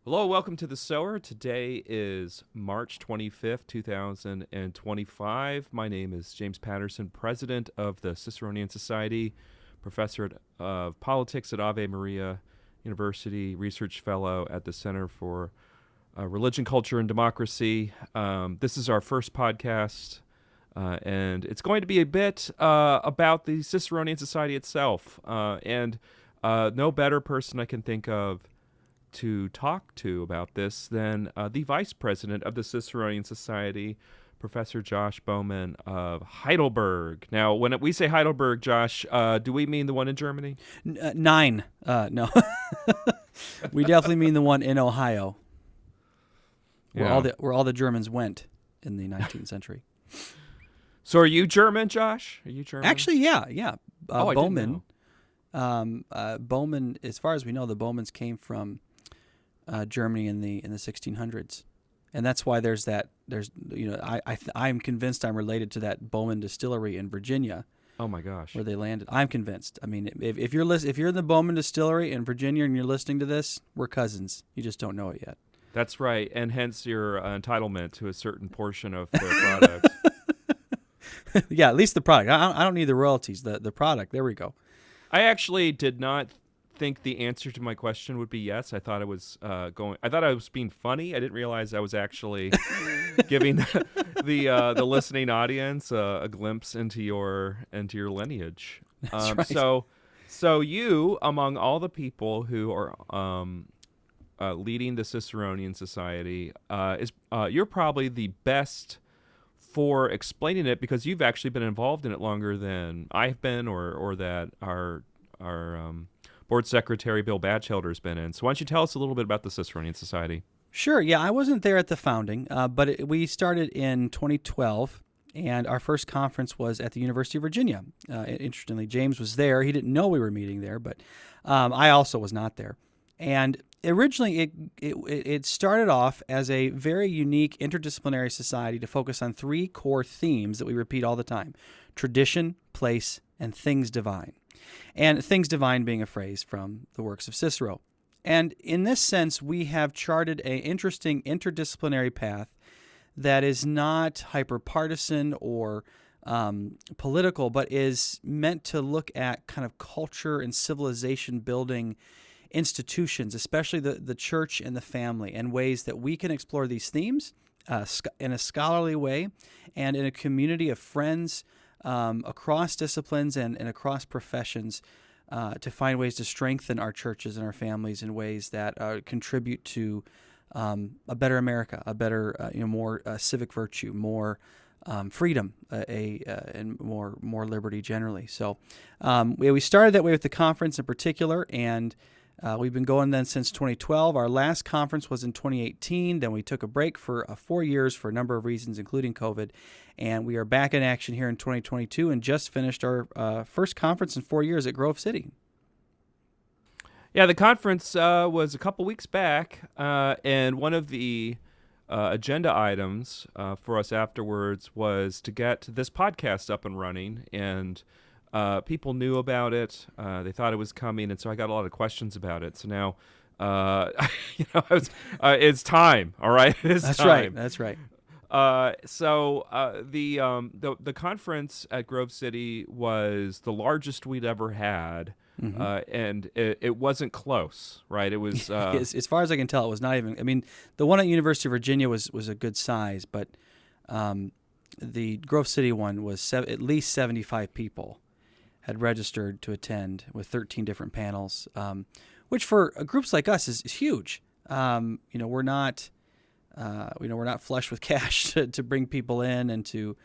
Hello, welcome to the Sower. Today is March 25th, 2025. My name is James Patterson, president of the Ciceronian Society, professor of politics at Ave Maria University, research fellow at the Center for Religion, Culture, and Democracy. This is our first podcast, and it's going to be a bit about the Ciceronian Society itself. And no better person I can think of to talk to about this than the vice president of the Ciceronian Society, Professor Josh Bowman of Heidelberg. Now, when we say Heidelberg, Josh, do we mean the one in Germany? Nine. No. We definitely mean the one in Ohio, where all the Germans went in the 19th century. So are you German, Josh? Are you German? Actually, yeah. I didn't know. Bowman, as far as we know, the Bowmans came from Germany in the 1600s, and that's why I'm convinced I'm related to that Bowman distillery in Virginia. Oh my gosh, where they landed. I'm convinced. I mean, if you're in the Bowman distillery in Virginia and you're listening to this, we're cousins. You just don't know it yet. That's right, and hence your entitlement to a certain portion of their product. Yeah, at least the product. I don't need the royalties. The product. There we go. I actually did not think the answer to my question would be yes. I thought I was I thought I was being funny. I didn't realize I was actually giving the listening audience a glimpse into your lineage. That's right. So you, among all the people who are leading the Ciceronian Society, you're probably the best for explaining it because you've actually been involved in it longer than I've been, or that our board secretary Bill Batchelder's been in. So why don't you tell us a little bit about the Ciceronian Society? Sure. Yeah, I wasn't there at the founding, but we started in 2012, and our first conference was at the University of Virginia. Interestingly, James was there. He didn't know we were meeting there, but I also was not there. And originally, it started off as a very unique interdisciplinary society to focus on three core themes that we repeat all the time: tradition, place, and things divine. And things divine being a phrase from the works of Cicero. And in this sense, we have charted an interesting interdisciplinary path that is not hyper-partisan or political, but is meant to look at kind of culture and civilization building institutions, especially the church and the family, and ways that we can explore these themes in a scholarly way and in a community of friends across disciplines and across professions to find ways to strengthen our churches and our families in ways that contribute to a better America, a better, more civic virtue, more freedom, and more liberty generally. So we started that way with the conference in particular, and we've been going then since 2012. Our last conference was in 2018. Then we took a break for 4 years for a number of reasons, including COVID. And we are back in action here in 2022 and just finished our first conference in 4 years at Grove City. Yeah, the conference was a couple weeks back, and one of the agenda items for us afterwards was to get this podcast up and running, and people knew about it. They thought it was coming, and so I got a lot of questions about it. So now, it's time. All right, That's time. That's right. So the conference at Grove City was the largest we'd ever had, and it wasn't close, right? It was as far as I can tell, it was not even. I mean, the one at University of Virginia was a good size, but the Grove City one was at least 75 people had registered to attend with 13 different panels, which for groups like us is huge. We're not. We're not flush with cash to bring people in and to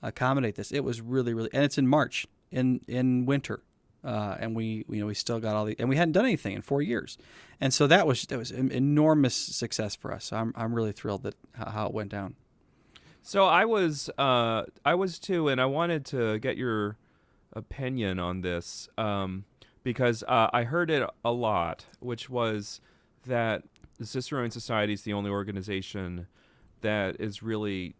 accommodate this. It was really, and it's in March in winter, and we still got and we hadn't done anything in 4 years, and so that was an enormous success for us. So I'm really thrilled that how it went down. So I was too, and I wanted to get your opinion on this because I heard it a lot, which was that the Ciceronian Society is the only organization that is really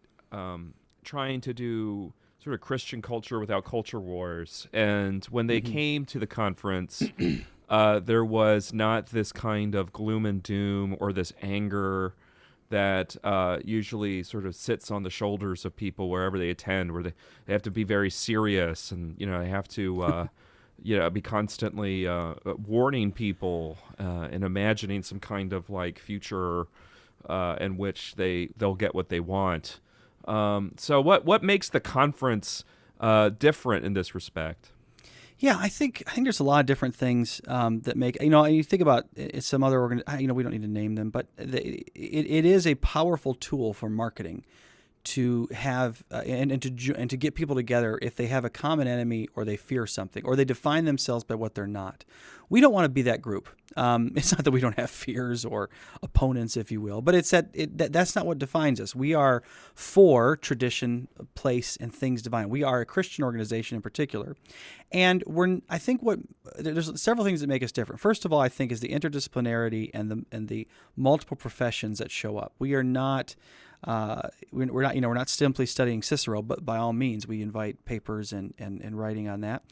trying to do sort of Christian culture without culture wars. And when they came to the conference, there was not this kind of gloom and doom or this anger that usually sort of sits on the shoulders of people wherever they attend, where they have to be very serious, and they have to be constantly warning people and imagining some kind of like future in which they'll get what they want. So what makes the conference different in this respect? Yeah, I think there's a lot of different things that make you think about some other we don't need to name them, but it is a powerful tool for marketing to have and to get people together if they have a common enemy or they fear something or they define themselves by what they're not. We don't want to be that group. It's not that we don't have fears or opponents, if you will, but it's that's not what defines us. We are for tradition, place, and things divine. We are a Christian organization in particular, and there's several things that make us different. First of all, I think is the interdisciplinarity and the multiple professions that show up. We are not. We're not simply studying Cicero, but by all means, we invite papers and writing on that.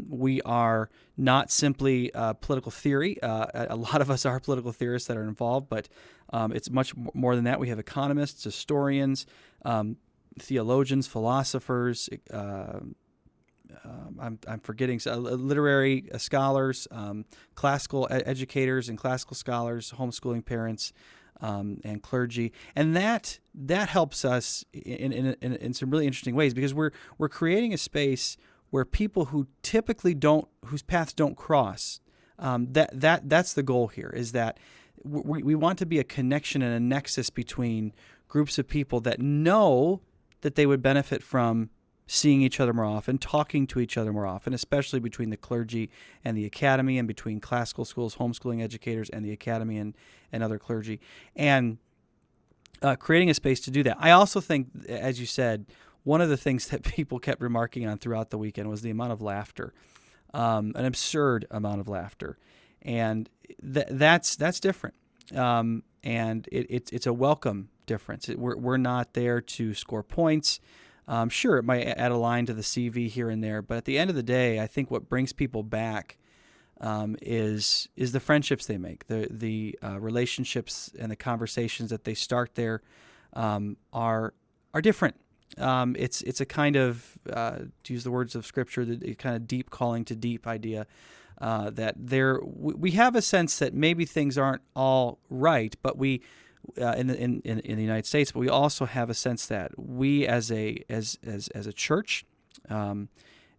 We are not simply political theory. A lot of us are political theorists that are involved, but it's much more than that. We have economists, historians, theologians, philosophers. I'm forgetting literary scholars, classical educators and classical scholars, homeschooling parents. And clergy, and that helps us in some really interesting ways because we're creating a space where people whose paths don't cross. That's the goal here. Is that we want to be a connection and a nexus between groups of people that know that they would benefit from seeing each other more often, talking to each other more often, especially between the clergy and the academy and between classical schools, homeschooling educators, and the academy and other clergy, and creating a space to do that. I also think, as you said, one of the things that people kept remarking on throughout the weekend was the amount of laughter, an absurd amount of laughter, and that's different, and it's a welcome difference. We're not there to score points. Sure, it might add a line to the CV here and there, but at the end of the day, I think what brings people back is the friendships they make, the relationships and the conversations that they start there are different. It's a kind of to use the words of Scripture, the kind of deep calling to deep idea that we have a sense that maybe things aren't all right, but we. In the United States, but we also have a sense that we as a church and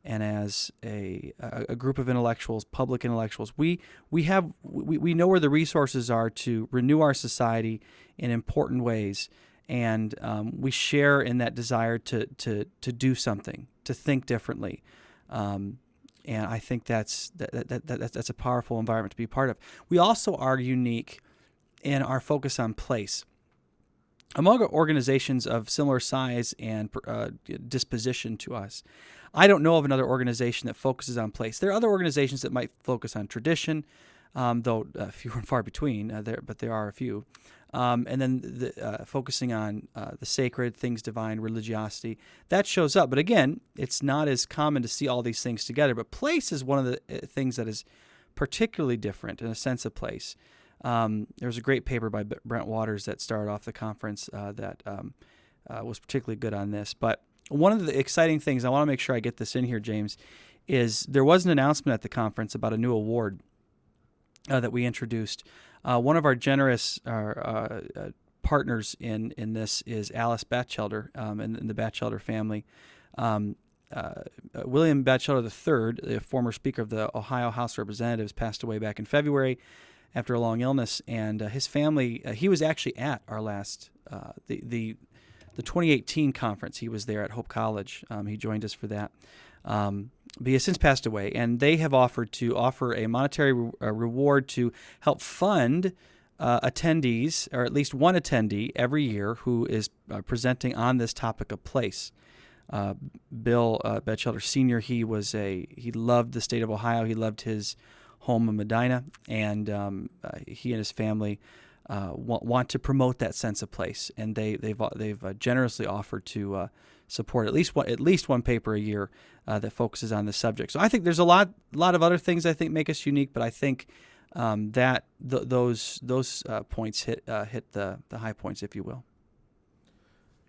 as a group of intellectuals, public intellectuals, we know where the resources are to renew our society in important ways, and we share in that desire to do something, to think differently. And I think that's a powerful environment to be a part of. We also are unique in our focus on place. Among organizations of similar size and disposition to us, I don't know of another organization that focuses on place. There are other organizations that might focus on tradition, though few and far between, but there are a few. And then focusing on the sacred, things divine, religiosity, that shows up. But again, it's not as common to see all these things together. But place is one of the things that is particularly different in a sense of place. There was a great paper by Brent Waters that started off the conference that was particularly good on this. But one of the exciting things, I want to make sure I get this in here, James, is there was an announcement at the conference about a new award that we introduced. One of our generous partners in this is Alice Batchelder and the Batchelder family. William Batchelder III, the former Speaker of the Ohio House of Representatives, passed away back in February after a long illness, and his family, he was actually at our last, the 2018 conference. He was there at Hope College. He joined us for that. But he has since passed away, and they have offered a monetary reward to help fund attendees, or at least one attendee every year who is presenting on this topic of place. Bill Batchelder Sr., he loved the state of Ohio. He loved his home in Medina, and he and his family want to promote that sense of place, and they've generously offered to support at least one paper a year that focuses on this subject. So I think there's a lot of other things I think make us unique, but I think that those points hit the high points, if you will.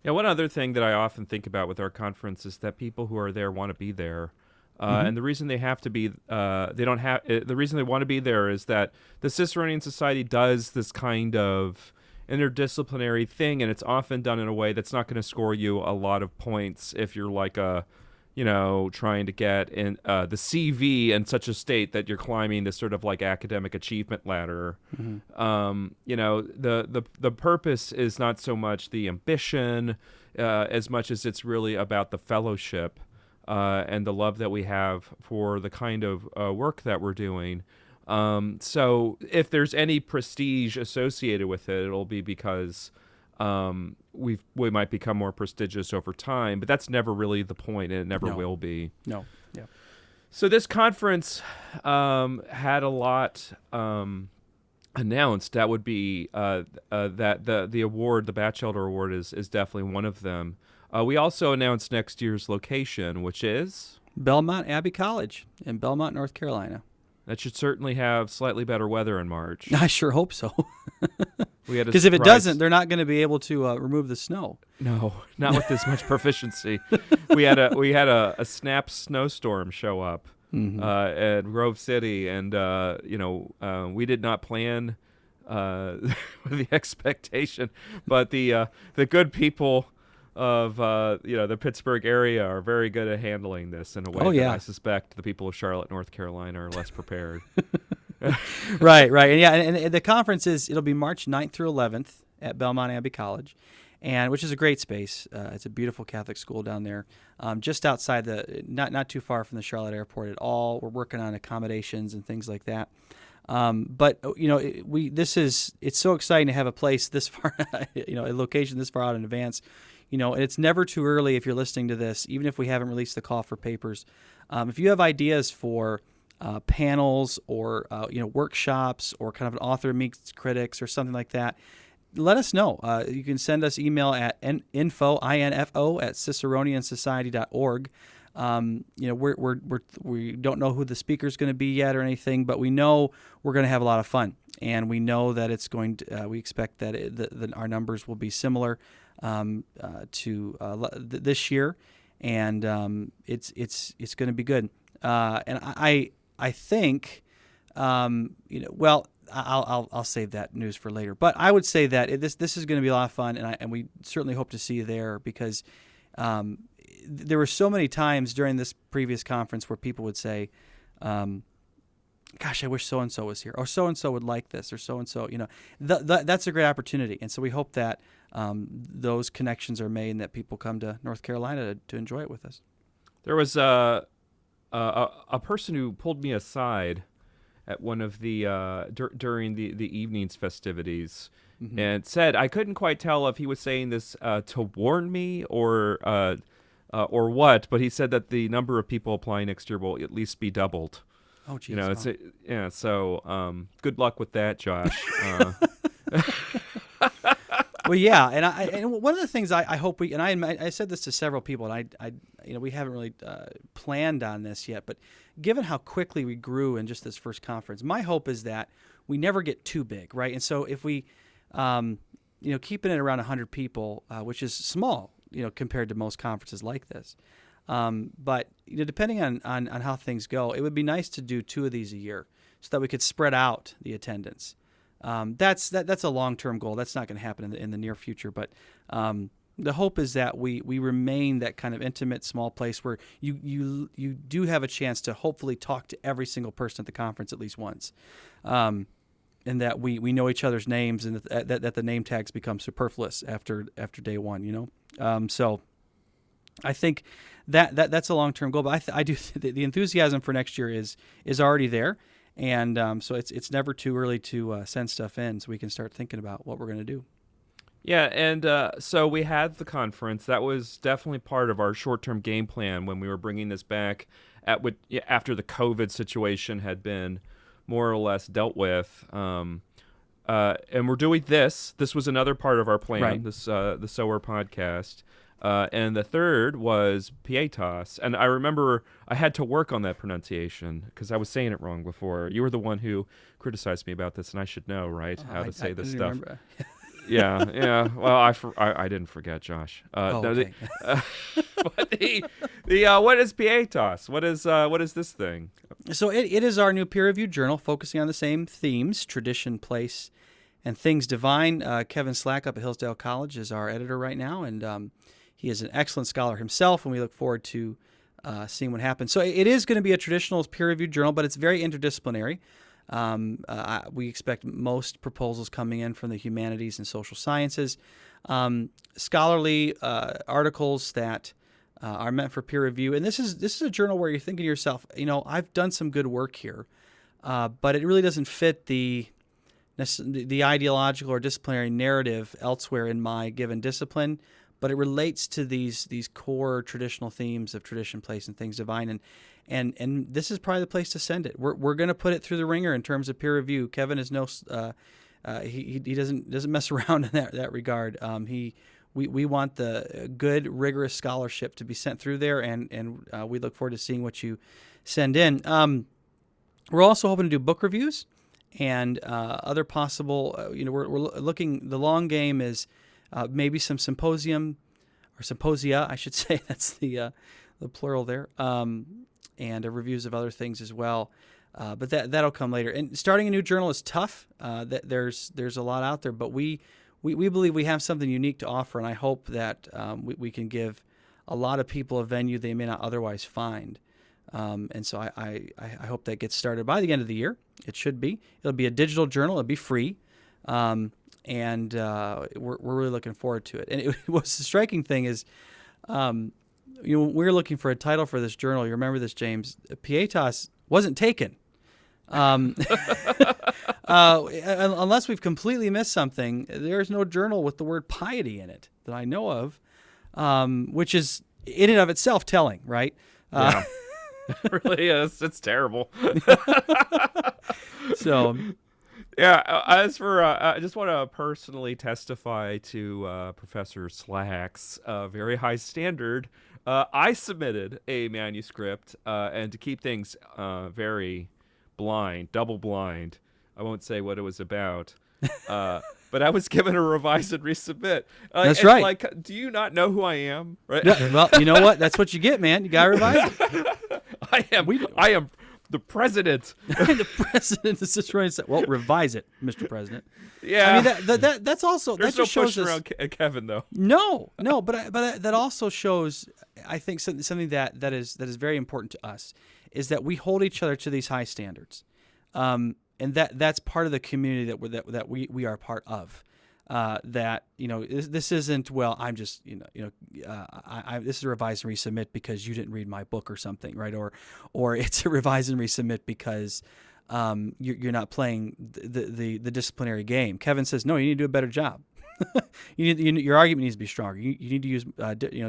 Yeah, one other thing that I often think about with our conference is that people who are there want to be there. And the reason they have to be, the reason they want to be there is that the Ciceronian Society does this kind of interdisciplinary thing, and it's often done in a way that's not going to score you a lot of points if you're like trying to get in the CV in such a state that you're climbing this sort of like academic achievement ladder. The purpose is not so much the ambition as much as it's really about the fellowship and the love that we have for the kind of work that we're doing. So if there's any prestige associated with it, it'll be because we might become more prestigious over time, but that's never really the point, and it never will be. No. Yeah. So this conference had a lot announced. That would be that the award, the Batchelder Award, is definitely one of them. We also announced next year's location, which is Belmont Abbey College in Belmont, North Carolina. That should certainly have slightly better weather in March. I sure hope so. Because if it doesn't, they're not going to be able to remove the snow. No, not with this much proficiency. We had a snap snowstorm show up at Grove City, and we did not plan with the expectation, but the good people of the Pittsburgh area are very good at handling this in a way that I suspect the people of Charlotte, North Carolina, are less prepared. Right, and the conference it'll be March 9th through 11th at Belmont Abbey College, and which is a great space. It's a beautiful Catholic school down there, just outside not too far from the Charlotte airport at all. We're working on accommodations and things like that. But it's so exciting to have a place this far, a location this far out in advance. And it's never too early if you're listening to this, even if we haven't released the call for papers. If you have ideas for panels or workshops or kind of an author meets critics or something like that, let us know. You can send us email at info at ciceroniansociety.org. We don't know who the speaker is going to be yet or anything, but we know we're going to have a lot of fun, and we know that it's going to. We expect that our numbers will be similar to this year, and it's going to be good. And I think, I'll save that news for later. But I would say that this is going to be a lot of fun, and we certainly hope to see you there, because there were so many times during this previous conference where people would say, gosh, I wish so-and-so was here, or so-and-so would like this, or so-and-so, that's a great opportunity. And so we hope that those connections are made and that people come to North Carolina to enjoy it with us. There was a person who pulled me aside at one of the during the evening's festivities, and said I couldn't quite tell if he was saying this to warn me or what, but he said that the number of people applying next year will at least be doubled. Oh, geez. So good luck with that, Josh. Well, yeah, and one of the things I hope I said this to several people, and we haven't really planned on this yet, but given how quickly we grew in just this first conference, my hope is that we never get too big, right? And so if we, keeping it around 100 people, which is small, compared to most conferences like this, but depending on how things go, it would be nice to do 2 of these a year so that we could spread out the attendance. That's a long-term goal. That's not going to happen in the near future, but the hope is that we remain that kind of intimate small place where you do have a chance to hopefully talk to every single person at the conference at least once, and that we know each other's names, and that the name tags become superfluous after day one. So I think that's a long-term goal, but I do the enthusiasm for next year is already there. And so it's never too early to send stuff in so we can start thinking about what we're going to do. Yeah, and so we had the conference. That was definitely part of our short-term game plan when we were bringing this back after the COVID situation had been more or less dealt with. And we're doing this. This was another part of our plan, right. The Sower podcast. And the third was pietas. And I remember I had to work on that pronunciation because I was saying it wrong before. You were the one who criticized me about this, and I should know, right, how to say this stuff. Remember. Yeah. Well, I didn't forget, Josh. Okay. But what is pietas? What is this thing? So it is our new peer-reviewed journal focusing on the same themes: tradition, place, and things divine. Kevin Slack up at Hillsdale College is our editor right now, and he is an excellent scholar himself, and we look forward to seeing what happens. So it is going to be a traditional peer-reviewed journal, but it's very interdisciplinary. We expect most proposals coming in from the humanities and social sciences, scholarly articles that are meant for peer review. And this is a journal where you're thinking to yourself, I've done some good work here, but it really doesn't fit the ideological or disciplinary narrative elsewhere in my given discipline. But it relates to these core traditional themes of tradition, place, and things divine, and this is probably the place to send it. We're going to put it through the ringer in terms of peer review. Kevin is he doesn't mess around in that regard. We want the good, rigorous scholarship to be sent through there, and we look forward to seeing what you send in. We're also hoping to do book reviews and other possible. We're looking. The long game is. Maybe some symposium or symposia, I should say. That's the plural there, and reviews of other things as well. But that'll come later. And starting a new journal is tough. There's a lot out there, but we believe we have something unique to offer, and I hope that we can give a lot of people a venue they may not otherwise find. And so I hope that gets started by the end of the year. It should be. It'll be a digital journal. It'll be free. And we're really looking forward to it. And what's the striking thing is, we're looking for a title for this journal. You remember this, James? Pietas wasn't taken. Unless we've completely missed something, there's no journal with the word piety in it that I know of, which is in and of itself telling, right? Yeah. It really is. It's terrible. So... Yeah, as for, I just want to personally testify to Professor Slack's very high standard. I submitted a manuscript, and to keep things very blind, double blind, I won't say what it was about, but I was given a revise and resubmit. That's right. Like, do you not know who I am? Right? Yeah, well, you know what? That's what you get, man. You got to revise it. I am the president. The president of Ciceronian. Well, revise it, Mr. President. Yeah. I mean, that's also... There's that just no shows push us, around Kevin, though. No, but that also shows, I think, something that is very important to us, is that we hold each other to these high standards. And that's part of the community that we are part of. That this isn't, well, I'm just this is a revise and resubmit because you didn't read my book or something, right? Or it's a revise and resubmit because you're not playing the disciplinary game. Kevin says, no, you need to do a better job. Your argument needs to be stronger. You need to use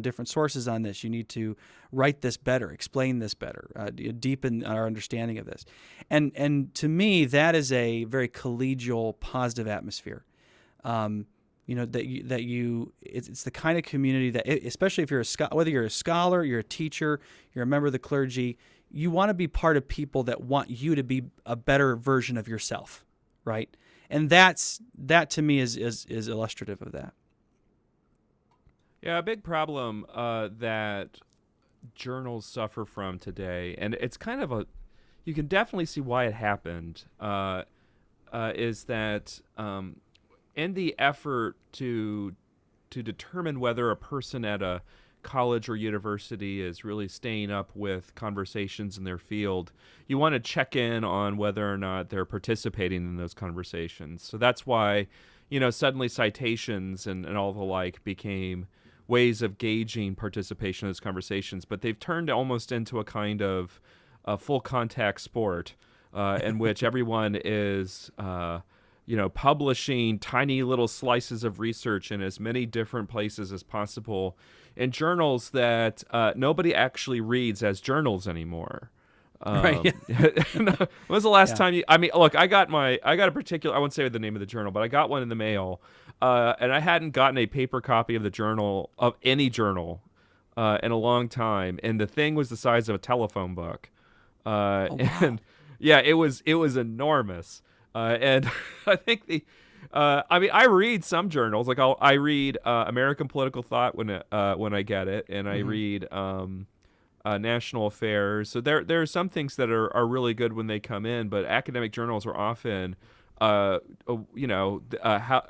different sources on this. You need to write this better, explain this better, deepen our understanding of this. And to me, that is a very collegial, positive atmosphere. It's the kind of community that, especially if you're whether you're a scholar, you're a teacher, you're a member of the clergy, you want to be part of people that want you to be a better version of yourself, right? And that to me is illustrative of that. Yeah, a big problem that journals suffer from today, and it's kind of you can definitely see why it happened, is that in the effort to determine whether a person at a college or university is really staying up with conversations in their field, you want to check in on whether or not they're participating in those conversations. So that's why, suddenly citations and all the like became ways of gauging participation in those conversations, but they've turned almost into a kind of a full contact sport in which everyone is publishing tiny little slices of research in as many different places as possible in journals that nobody actually reads as journals anymore. Right. When was the last Yeah. time you? I mean, look, I got a particular. I won't say the name of the journal, but I got one in the mail, and I hadn't gotten a paper copy of the journal of any journal in a long time, and the thing was the size of a telephone book, Oh, wow. and yeah, it was enormous, and I think I mean, I read some journals. Like I read American Political Thought when I get it, and I Hmm. read National Affairs. So there are some things that are really good when they come in, but academic journals are often, how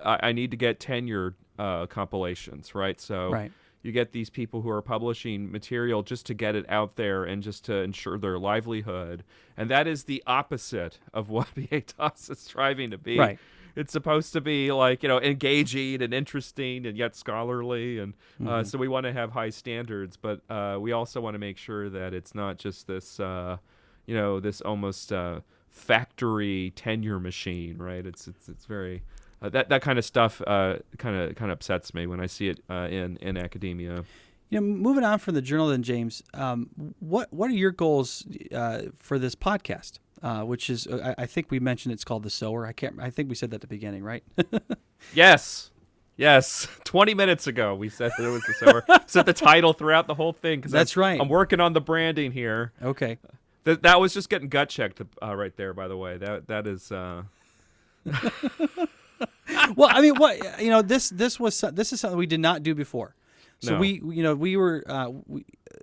I need to get tenure compilations, right? So Right. you get these people who are publishing material just to get it out there and just to ensure their livelihood, and that is the opposite of what Pietas is striving to be. Right. It's supposed to be like, engaging and interesting and yet scholarly, and Hmm. so we want to have high standards, but we also want to make sure that it's not just this this almost factory tenure machine, right? It's very that kind of stuff kind of upsets me when I see it in academia. Moving on from the journal, then, James, what are your goals for this podcast? Which is, I think we mentioned it's called the Sower. I think we said that at the beginning, right? Yes. 20 minutes ago we said that it was the Sower. Set the title throughout the whole thing because That's right. I'm working on the branding here. Okay. That was just getting gut checked right there. By the way, that is. Well, I mean, this is something we did not do before. So No. we were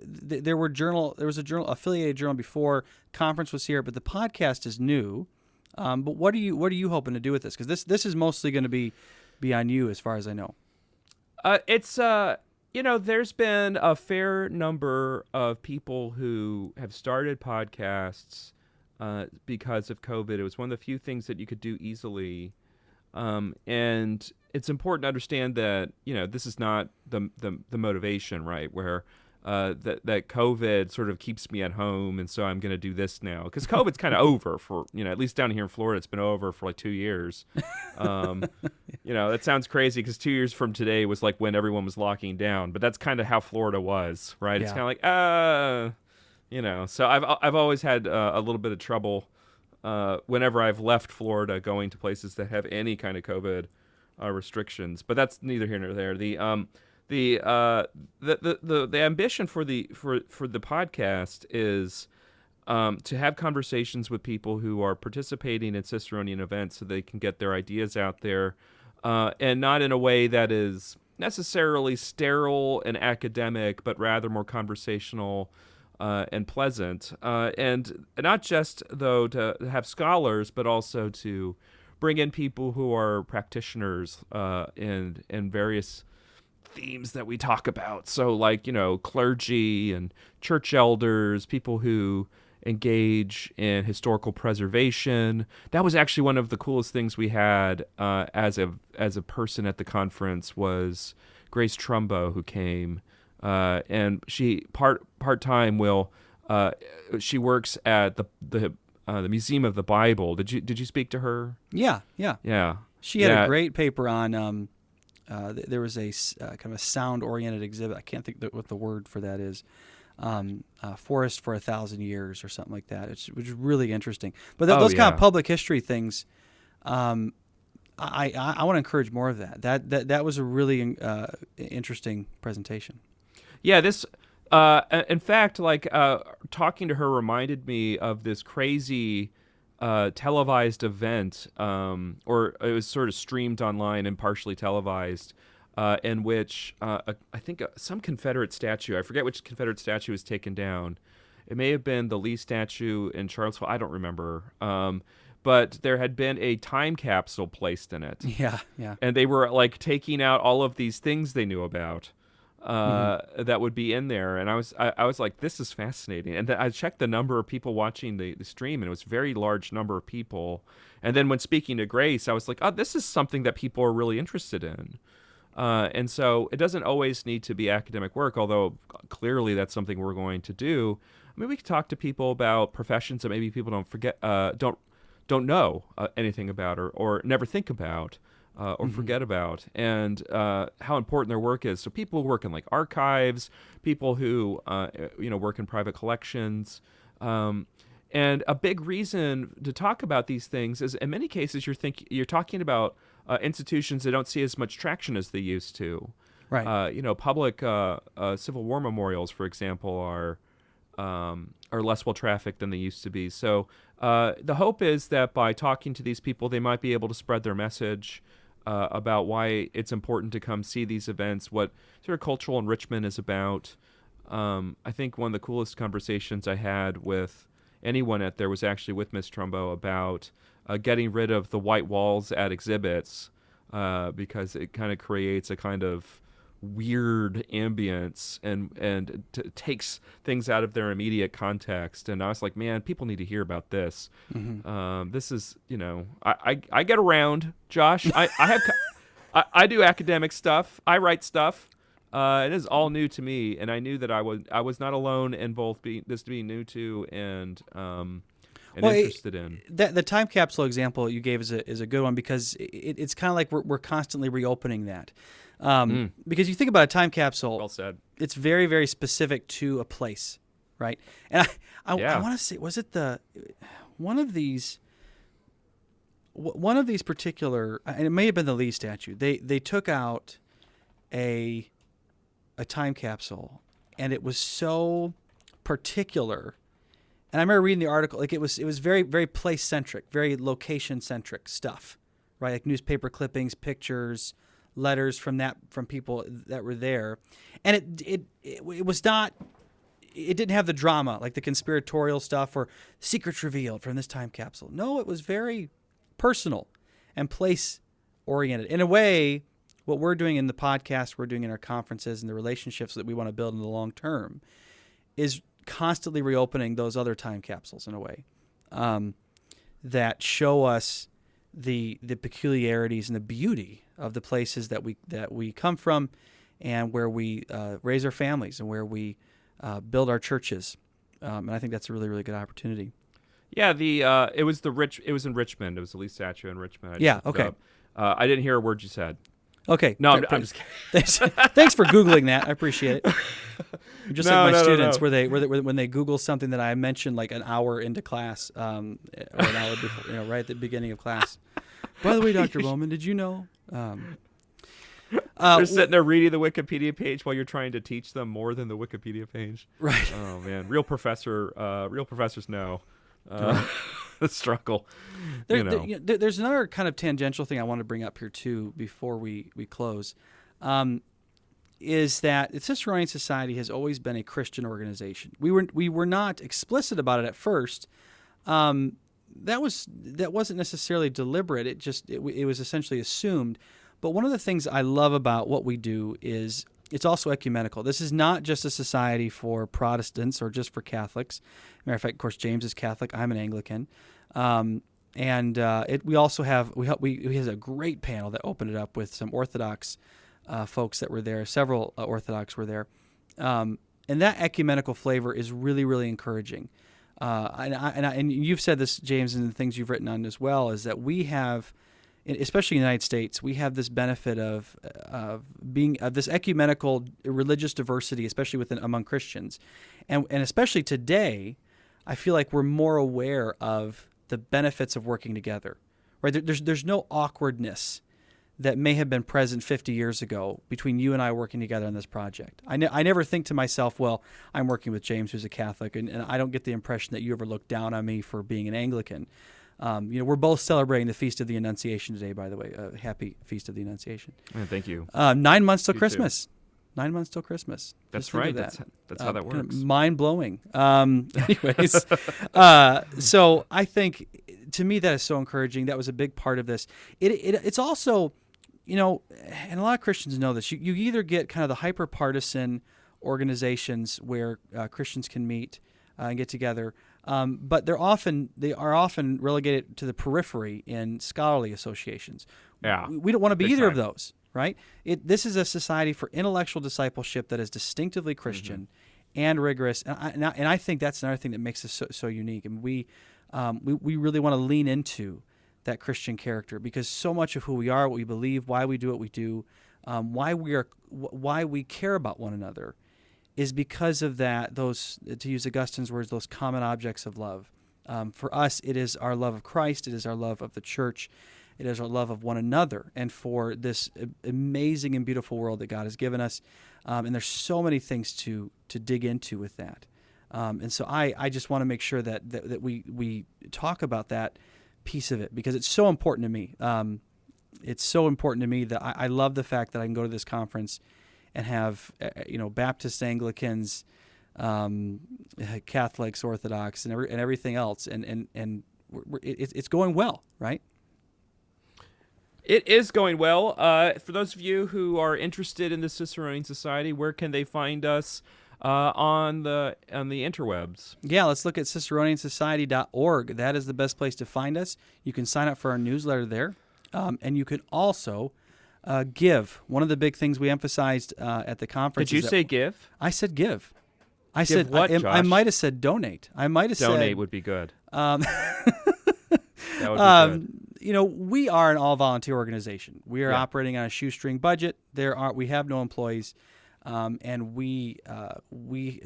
there was a journal, affiliated journal before. Conference was here, but the podcast is new. But what are you hoping to do with this? Because this is mostly going to be on you, as far as I know. It's there's been a fair number of people who have started podcasts because of COVID. It was one of the few things that you could do easily. And it's important to understand that, this is not the motivation, right? Where that COVID sort of keeps me at home, and so I'm going to do this now. Because COVID's kind of over for, at least down here in Florida, it's been over for like 2 years. That sounds crazy because 2 years from today was like when everyone was locking down. But that's kind of how Florida was, right? It's Yeah. kind of like, so I've always had a little bit of trouble whenever I've left Florida going to places that have any kind of COVID restrictions, but that's neither here nor there. The ambition for the podcast is to have conversations with people who are participating in Ciceronian events so they can get their ideas out there, and not in a way that is necessarily sterile and academic, but rather more conversational and pleasant, and not just, though, to have scholars, but also to bring in people who are practitioners in various themes that we talk about. So, like, clergy and church elders, people who engage in historical preservation. That was actually one of the coolest things we had as a person at the conference was Grace Trumbo, who came. And she part-time she works at the Museum of the Bible. Did you speak to her? Yeah. Yeah. She had a great paper on. There was a kind of a sound-oriented exhibit. I can't think what the word for that is. Forest for 1,000 Years or something like that. It was really interesting. But those kind of public history things, I want to encourage more of that. That was a really interesting presentation. Yeah, in fact, like, talking to her reminded me of this crazy televised event, or it was sort of streamed online and partially televised, in which I think some Confederate statue, I forget which Confederate statue was taken down. It may have been the Lee statue in Charlottesville. I don't remember. But there had been a time capsule placed in it. Yeah. And they were like taking out all of these things they knew about. That would be in there, and I was like, this is fascinating. And then I checked the number of people watching the stream, and it was a very large number of people. And then when speaking to Grace, I was like, oh, this is something that people are really interested in. And so it doesn't always need to be academic work, although clearly that's something we're going to do. I mean, we could talk to people about professions that maybe people don't know anything about or never think about. Or forget about, and how important their work is. So people who work in like archives, people who work in private collections, And a big reason to talk about these things is, in many cases, you're talking about institutions that don't see as much traction as they used to. Right. Public Civil War memorials, for example, are less well trafficked than they used to be. So the hope is that by talking to these people, they might be able to spread their message about why it's important to come see these events, what sort of cultural enrichment is about. I think one of the coolest conversations I had with anyone at there was actually with Miss Trumbo about getting rid of the white walls at exhibits because it kind of creates a kind of weird ambience and takes things out of their immediate context. And I was like, man, people need to hear about this. This is, I get around, Josh. I have I do academic stuff. I write stuff. It is all new to me, and I knew that I was not alone in both being new to and interested in. The time capsule example you gave is a good one because it's kind of like we're constantly reopening that. Because you think about a time capsule, Well said. It's very, very specific to a place, right? And I want to say, was it one of these particular, and it may have been the Lee statue. They took out a time capsule, and it was so particular. And I remember reading the article, like it was very, very place centric, very location centric stuff, right? Like newspaper clippings, pictures, letters from people that were there, and it was not. It didn't have the drama like the conspiratorial stuff or secrets revealed from this time capsule. No, it was very personal and place oriented. In a way, what we're doing in the podcast, we're doing in our conferences, and the relationships that we want to build in the long term, is constantly reopening those other time capsules in a way that show us the peculiarities and the beauty of the places that we come from, and where we raise our families and where we build our churches. And I think that's a really, really good opportunity. Yeah, it was in Richmond. It was the Lee statue in Richmond. Okay. I didn't hear a word you said. Okay. No, I'm just kidding. Thanks for Googling that. I apprciate it. Just like my students, no. when they Google something that I mentioned like an hour into class, or an hour before, right at the beginning of class. By the way, Dr. Bowman, did you know? They're sitting there reading the Wikipedia page while you're trying to teach them more than the Wikipedia page. Right. Oh man, real professors know the struggle. There's another kind of tangential thing I want to bring up here too before we close. Is that the Ciceronian Society has always been a Christian organization. We were not explicit about it at first. That wasn't necessarily deliberate. It was essentially assumed. But one of the things I love about what we do is it's also ecumenical. This is not just a society for Protestants or just for Catholics. Matter of fact, of course, James is Catholic. I'm an Anglican. We also have we has a great panel that opened it up with some Orthodox folks that were there. Several Orthodox were there, and that ecumenical flavor is really, really encouraging. And you've said this, James, and the things you've written on as well, is that we have, especially in the United States, we have this benefit of this ecumenical religious diversity, especially among Christians, and especially today, I feel like we're more aware of the benefits of working together. Right? There's no awkwardness that may have been present 50 years ago between you and I working together on this project. I never think to myself, well, I'm working with James, who's a Catholic, and I don't get the impression that you ever look down on me for being an Anglican. We're both celebrating the Feast of the Annunciation today, by the way. Happy Feast of the Annunciation. Thank you. 9 months till You Christmas. Too. 9 months till Christmas. That's right. That's how that works. Kind of mind-blowing. Anyways, so I think, to me, that is so encouraging. That was a big part of this. It's also, and a lot of Christians know this, you either get kind of the hyper-partisan organizations where Christians can meet and get together, but they are often relegated to the periphery in scholarly associations. Yeah, we don't want to be either time. of those, right? This is a society for intellectual discipleship that is distinctively Christian and rigorous, and I think that's another thing that makes us so unique. And we really want to lean into that Christian character, because so much of who we are, what we believe, why we do what we do, why we care about one another, is because of that. Those, to use Augustine's words, those common objects of love. For us, it is our love of Christ. It is our love of the church. It is our love of one another and for this amazing and beautiful world that God has given us. And there's so many things to dig into with that. And so I just want to make sure that we talk about that piece of it because it's so important to me. It's so important to me that I love the fact that I can go to this conference and have Baptists, Anglicans, Catholics, Orthodox, and everything else, and it's going well, right? It is going well. For those of you who are interested in the Ciceronian Society, where can they find us on the interwebs? Yeah, let's look at ciceroniansociety.org. That is the best place to find us. You can sign up for our newsletter there, and you can also give. One of the big things we emphasized at the conference. Did you say give? I said give. I give said what, I Josh? might have said donate. I might have said donate would be good. That would be good. We are an all-volunteer organization. We are Yeah. operating on a shoestring budget. We have no employees, and we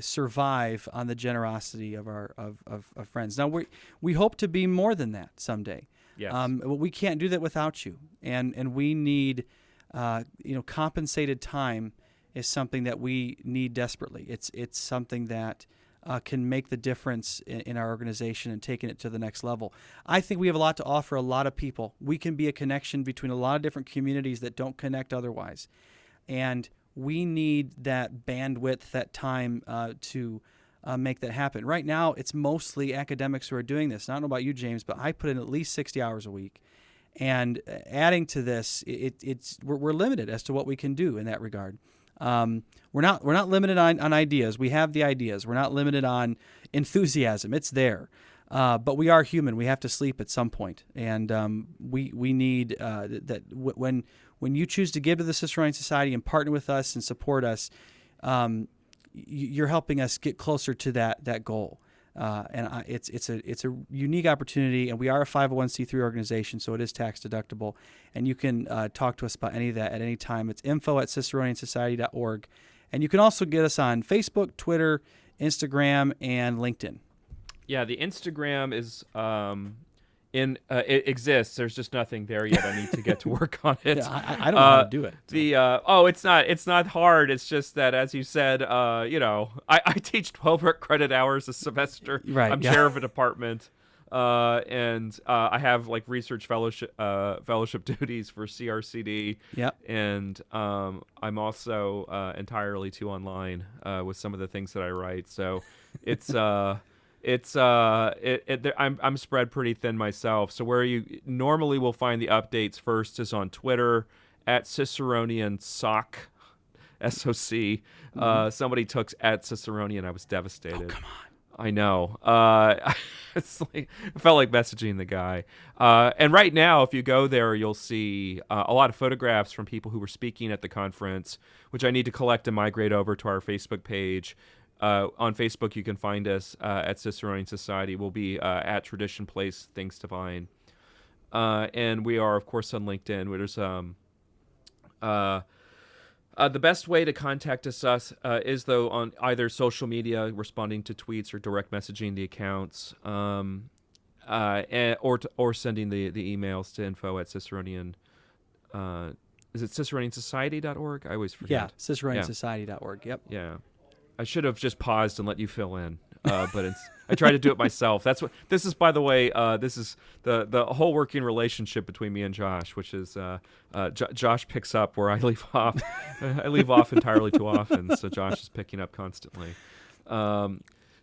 survive on the generosity of our of friends. Now we hope to be more than that someday. Yes. But we can't do that without you, and we need compensated time is something that we need desperately. It's something that can make the difference in our organization and taking it to the next level. I think we have a lot to offer a lot of people. We can be a connection between a lot of different communities that don't connect otherwise. And we need that bandwidth, that time to make that happen. Right now, it's mostly academics who are doing this. I don't know about you, James, but I put in at least 60 hours a week. And adding to this, we're limited as to what we can do in that regard. We're not limited on ideas. We have the ideas. We're not limited on enthusiasm. It's there. But we are human. We have to sleep at some point. And we need that when you choose to give to the Ciceronian Society and partner with us and support us, you're helping us get closer to that goal. It's a unique opportunity, and we are a 501c3 organization, so it is tax deductible. And you can talk to us about any of that at any time. It's info@ciceroniansociety.org. And you can also get us on Facebook, Twitter, Instagram, and LinkedIn. Yeah, the Instagram is it exists. There's just nothing there yet. I need to get to work on it. Yeah, I don't know how to do it. It's not hard. It's just that, as you said, I teach 12 credit hours a semester. Right. I'm chair of a department, and I have like research fellowship duties for CRCD. Yep. And I'm also entirely too online with some of the things that I write. So it's. I'm spread pretty thin myself. So where you normally will find the updates first is on Twitter @Ciceronian SOC, SOC. Somebody took @Ciceronian. I was devastated. Oh, come on. I know. It's like I felt like messaging the guy. And right now, if you go there, you'll see a lot of photographs from people who were speaking at the conference, which I need to collect and migrate over to our Facebook page. On Facebook, you can find us at Ciceronian Society. We'll be at Tradition Place, Things Divine. And we are, of course, on LinkedIn, where there's the best way to contact us is, though, on either social media, responding to tweets or direct messaging the accounts, or sending the emails to info@Ciceronian. Is it CiceronianSociety.org? I always forget. Yeah, CiceronianSociety.org. Yep. Yeah. I should have just paused and let you fill in, but I try to do it myself. That's what this is. By the way, this is the whole working relationship between me and Josh, which is Josh picks up where I leave off. I leave off entirely too often, so Josh is picking up constantly.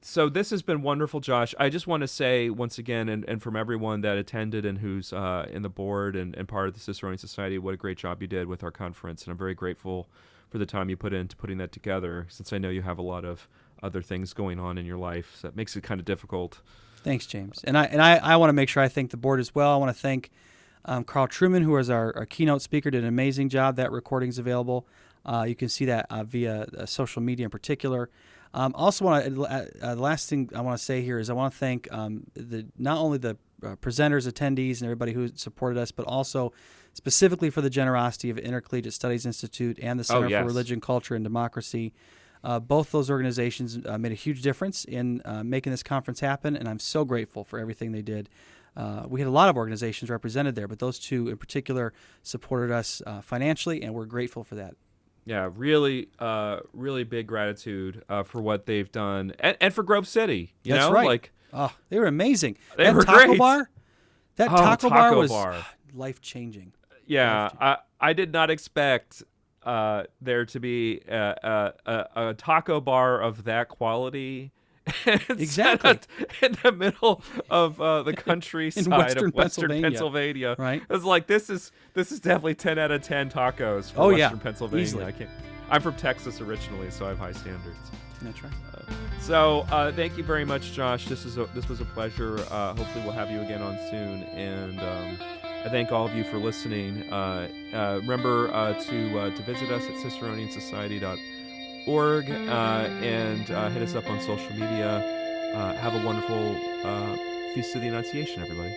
So this has been wonderful, Josh. I just want to say once again, and from everyone that attended and who's in the board and part of the Ciceronian Society, what a great job you did with our conference, and I'm very grateful for the time you put into putting that together, since I know you have a lot of other things going on in your life, so that makes it kind of difficult. Thanks, James. And I want to make sure I thank the board as well. I want to thank Carl Truman, who was our keynote speaker, did an amazing job. That recording's available. You can see that via social media in particular. Also, the last thing I want to say here is I want to thank not only the presenters, attendees, and everybody who supported us, but also specifically for the generosity of Intercollegiate Studies Institute and the Center for Religion, Culture, and Democracy. Both those organizations made a huge difference in making this conference happen, and I'm so grateful for everything they did. We had a lot of organizations represented there, but those two in particular supported us financially, and we're grateful for that. Yeah, really, really big gratitude for what they've done, and for Grove City. That's right. They were amazing. They were taco great. Bar, that taco bar was bar. life-changing. Yeah, I did not expect there to be a taco bar of that quality. Exactly. In the middle of the countryside of Western Pennsylvania. Right. It's like this is definitely 10 out of 10 tacos for Western Pennsylvania. Easily. I'm from Texas originally, so I have high standards. That's right. So thank you very much, Josh. This was a pleasure. Hopefully we'll have you again on soon. And I thank all of you for listening. Remember to visit us at ciceroniansociety.org and hit us up on social media. Have a wonderful Feast of the Annunciation, everybody.